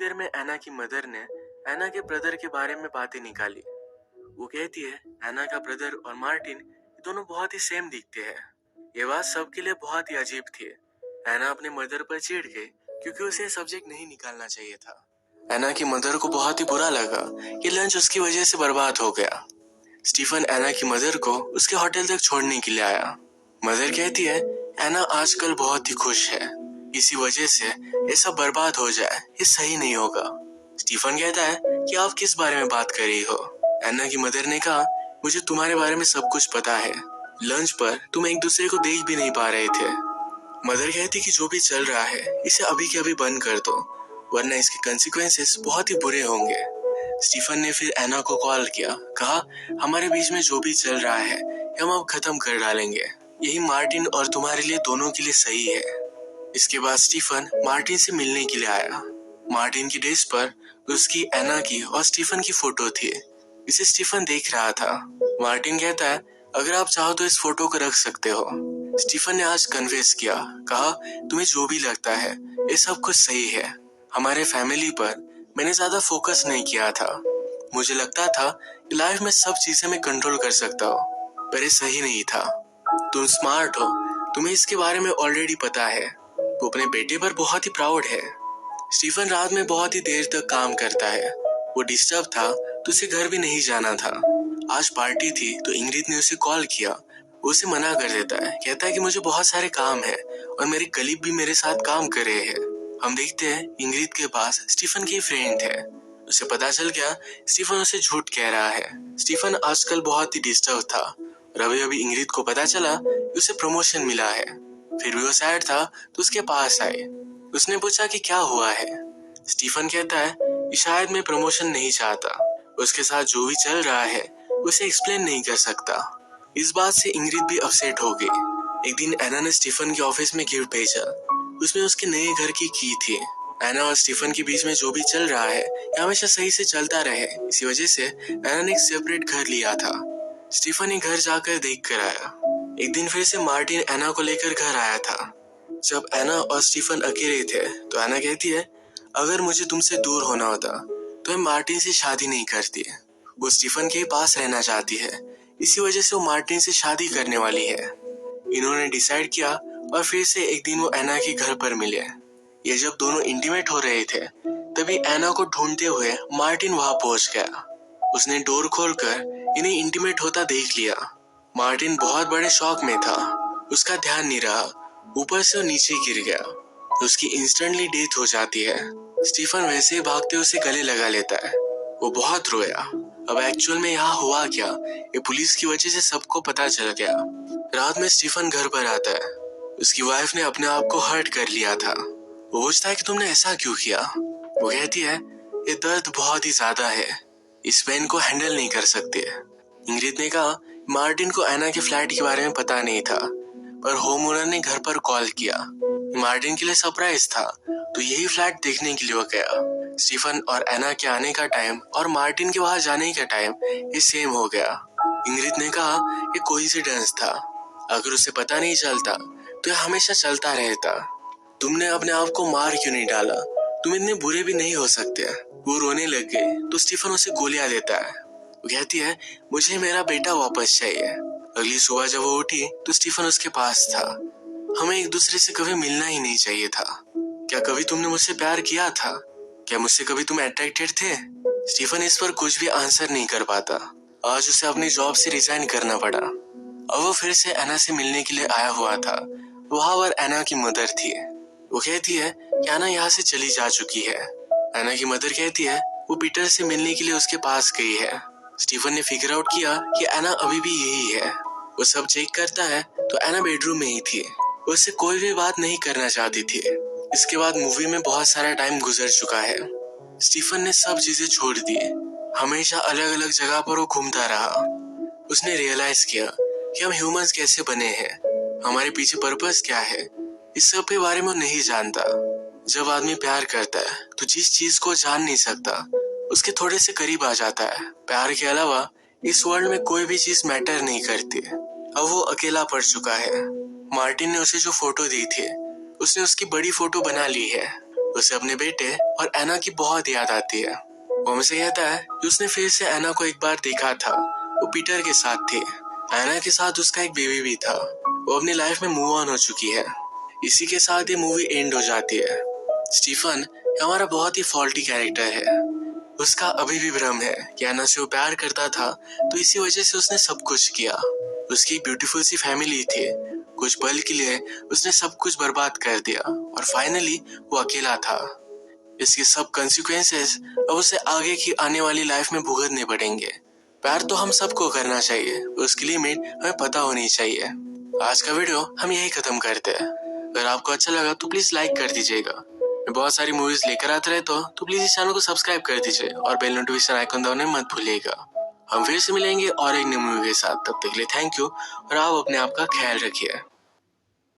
देर में एना की मदर ने एना के ब्रदर के बारे में बातें निकाली। वो कहती है एना का ब्रदर और मार्टिन ये दोनों बहुत ही सेम दिखते हैं। ये बात सबके लिए बहुत ही अजीब थी। एना अपने मदर पर चिढ़ गई क्योंकि उसे सब्जेक्ट नहीं निकालना चाहिए था। एना की मदर को बहुत ही बुरा लगा कि लंच उसकी वजह से बर्बाद हो गया। स्टीफन एना की मदर को उसके होटल तक छोड़ने के लिए आया। मदर कहती है एना आजकल बहुत ही खुश है, इसी वजह से ये सब बर्बाद हो जाए ये सही नहीं होगा। स्टीफन कहता है कि आप किस बारे में बात कर रही हो। एना की मदर ने कहा मुझे तुम्हारे बारे में सब कुछ पता है। लंच पर तुम एक दूसरे को देख भी नहीं पा रहे थे। मदर कहती कि जो भी चल रहा है इसे अभी के अभी बंद कर दो, वरना इसके कंसिक्वेंसेस बहुत ही बुरे होंगे। स्टीफन ने फिर एना को कॉल किया, कहा हमारे बीच में जो भी चल रहा है हम अब खत्म कर डालेंगे। यही मार्टिन और तुम्हारे लिए दोनों के लिए सही है। इसके बाद स्टीफन मार्टिन से मिलने के लिए आया। मार्टिन की डेस्क पर उसकी, एना की और स्टीफन की फोटो थी। इसे स्टीफन देख रहा था। मार्टिन कहता है अगर आप चाहो तो इस फोटो को रख सकते हो। स्टीफन ने आज कन्फेस किया, कहा तुम्हें जो भी लगता है ये सब कुछ सही है। हमारे फैमिली पर मैंने ज्यादा फोकस नहीं किया था। मुझे लगता था कि लाइफ में सब चीजें मैं कंट्रोल कर सकता हूँ, पर ये सही नहीं था। तुम स्मार्ट हो, तुम्हें इसके बारे में ऑलरेडी पता है। वो अपने बेटे पर बहुत ही प्राउड है। स्टीफन रात में बहुत ही देर तक काम करता है। वो डिस्टर्ब था तो उसे घर भी नहीं जाना था। आज पार्टी थी तो इंग्रिड ने उसे कॉल किया। वो उसे मना कर देता है, कहता है कि मुझे बहुत सारे काम है और मेरे कलीग भी मेरे साथ काम कर रहे हैं। हम देखते हैं इंग्रिड के पास स्टीफन की फ्रेंड है। उसे पता चल गया स्टीफन उसे झूठ कह रहा है। स्टीफन आजकल बहुत ही डिस्टर्ब था और अभी अभी इंग्रिड को पता चला कि उसे प्रमोशन मिला है। फिर भी वो सैड था तो उसके पास आई। उसने पूछा कि क्या हुआ है। स्टीफन कहता है कि शायद मैं प्रमोशन नहीं चाहता, उसके साथ जो भी चल रहा है उसे एक्सप्लेन नहीं कर सकता। इस बात से इंग्रिड भी अपसेट हो गई। एक दिन एना ने स्टीफन के ऑफिस में गिफ्ट भेजा। उसमें उसके नए घर की की थी। एना और स्टीफन के बीच में जो भी चल रहा है ये हमेशा सही से चलता रहे, इसी वजह से एना ने एक सेपरेट घर लिया था। स्टीफन ये घर जाकर देख कर आया। एक दिन फिर से मार्टिन एना को लेकर घर आया था। जब एना और स्टीफन अकेले थे तो एना कहती है अगर मुझे तुमसे दूर होना होता तो मैं मार्टिन से शादी नहीं करती। वो स्टीफन के पास रहना चाहती है, इसी वजह से वो मार्टिन से शादी करने वाली है। इन्होंने डिसाइड किया और फिर से एक दिन वो एना के घर पर मिले। ये जब दोनों इंटीमेट हो रहे थे तभी एना को ढूंढते हुए मार्टिन वहां पहुंच गया। उसने डोर खोलकर इन्हें इंटीमेट होता देख लिया। मार्टिन बहुत बड़े शॉक में था। उसका ध्यान नहीं रहा, ऊपर से वो नीचे गिर गया। उसकी इंस्टेंटली डेथ हो जाती है। स्टीफन वैसे ही भागते उसे गले लगा लेता है। वो बहुत रोया। अब एक्चुअल में यहाँ हुआ क्या ये पुलिस की वजह से सबको पता चल गया। रात में स्टीफन घर पर आता है। उसकी वाइफ ने अपने आप को हर्ट कर लिया था। वो पूछता है कि तुमने ऐसा क्यों किया। वो कहती है ये दर्द बहुत ही ज्यादा है, इस पेन को हैंडल नहीं कर सकते। इंग्रिड ने कहा मार्टिन को एना के फ्लैट के बारे में पता नहीं था, पर होम ओनर ने घर पर कॉल किया। मार्टिन के लिए सरप्राइज था तो यही फ्लैट देखने के लिए वो गया। स्टीफन और एना के आने का टाइम और मार्टिन के वहां जाने का टाइम ये सेम हो गया। इंग्रिड ने कहा ये कोइंसिडेंस था, अगर उसे पता नहीं चलता तो ये हमेशा चलता रहता। तुमने अपने आप को मार क्यों नहीं डाला, तुम इतने बुरे भी नहीं हो सकते। वो रोने लग गए तो स्टीफन उसे गोलियां देता है। वो कहती है मुझे मेरा बेटा वापस चाहिए। अगली सुबह जब वो उठी तो स्टीफन उसके पास था। हमें एक दूसरे से कभी मिलना ही नहीं चाहिए था। क्या कभी तुमने मुझसे प्यार किया था? क्या मुझसे कभी तुम अट्रैक्टेड थे? स्टीफन इस पर कुछ भी आंसर नहीं कर पाता। आज उसे अपनी जॉब से रिजाइन करना पड़ा। अब वो फिर से एना से मिलने के लिए आया हुआ था। वहां पर एना की मदर थी। वो कहती है कि एना यहाँ से चली जा चुकी है। एना की मदर कहती है वो पीटर से मिलने के लिए उसके पास गई है। स्टीफन ने फिगर आउट किया कि एना अभी भी यही है। वो सब चेक करता है तो एना बेडरूम में ही थी। उससे कोई भी बात नहीं करना चाहती थी। इसके बाद मूवी में बहुत सारा टाइम गुजर चुका है। स्टीफन ने सब चीजें छोड़ दी। हमेशा अलग अलग जगह पर वो घूमता रहा। उसने रियलाइज किया कि हम ह्यूमंस कैसे बने हैं, हमारे पीछे पर्पस क्या है, इस सब के बारे में वो नहीं जानता। जब आदमी प्यार करता है तो जिस चीज को जान नहीं सकता उसके थोड़े से करीब आ जाता है। प्यार के अलावा इस वर्ल्ड में कोई भी चीज मैटर नहीं करती। अब वो अकेला पड़ चुका है। मार्टिन ने उसे जो फोटो दी थी उसने उसकी बड़ी फोटो बना ली है। उसे अपने बेटे और एना की बहुत याद आती है। वो हमसे कहता है कि उसने फिर से एना को एक बार देखा था, वो पीटर के साथ थी। एना के साथ उसका एक बेबी भी था। वो अपनी लाइफ में मूव ऑन हो चुकी है। इसी के साथ ये मूवी एंड हो जाती है। स्टीफन हमारा बहुत ही फॉल्टी कैरेक्टर है। उसका अभी भी भ्रम है कि एना से वो प्यार करता था, तो इसी वजह से उसने सब कुछ किया। उसकी ब्यूटीफुल सी फैमिली थी, कुछ पल के लिए उसने सब कुछ बर्बाद कर दिया और फाइनली वो अकेला था। इसके सब कंसिक्वेंसेस अब उसे आगे की आने वाली लाइफ में भुगतने पड़ेंगे। प्यार तो हम सबको करना चाहिए, उसकी लिमिट हमें पता होनी चाहिए। आज का वीडियो हम यही खत्म करते हैं। अगर आपको अच्छा लगा तो प्लीज लाइक कर दीजिएगा। मैं बहुत सारी मूवीज लेकर आते रहता हूँ, तो प्लीज इस चैनल को सब्सक्राइब कर दीजिए और बेल नोटिफिकेशन आइकन दबाना मत भूलिएगा। हम फिर से मिलेंगे और एक नई मूवी के साथ। तब तक के लिए थैंक यू और आप अपने आप का ख्याल रखिए।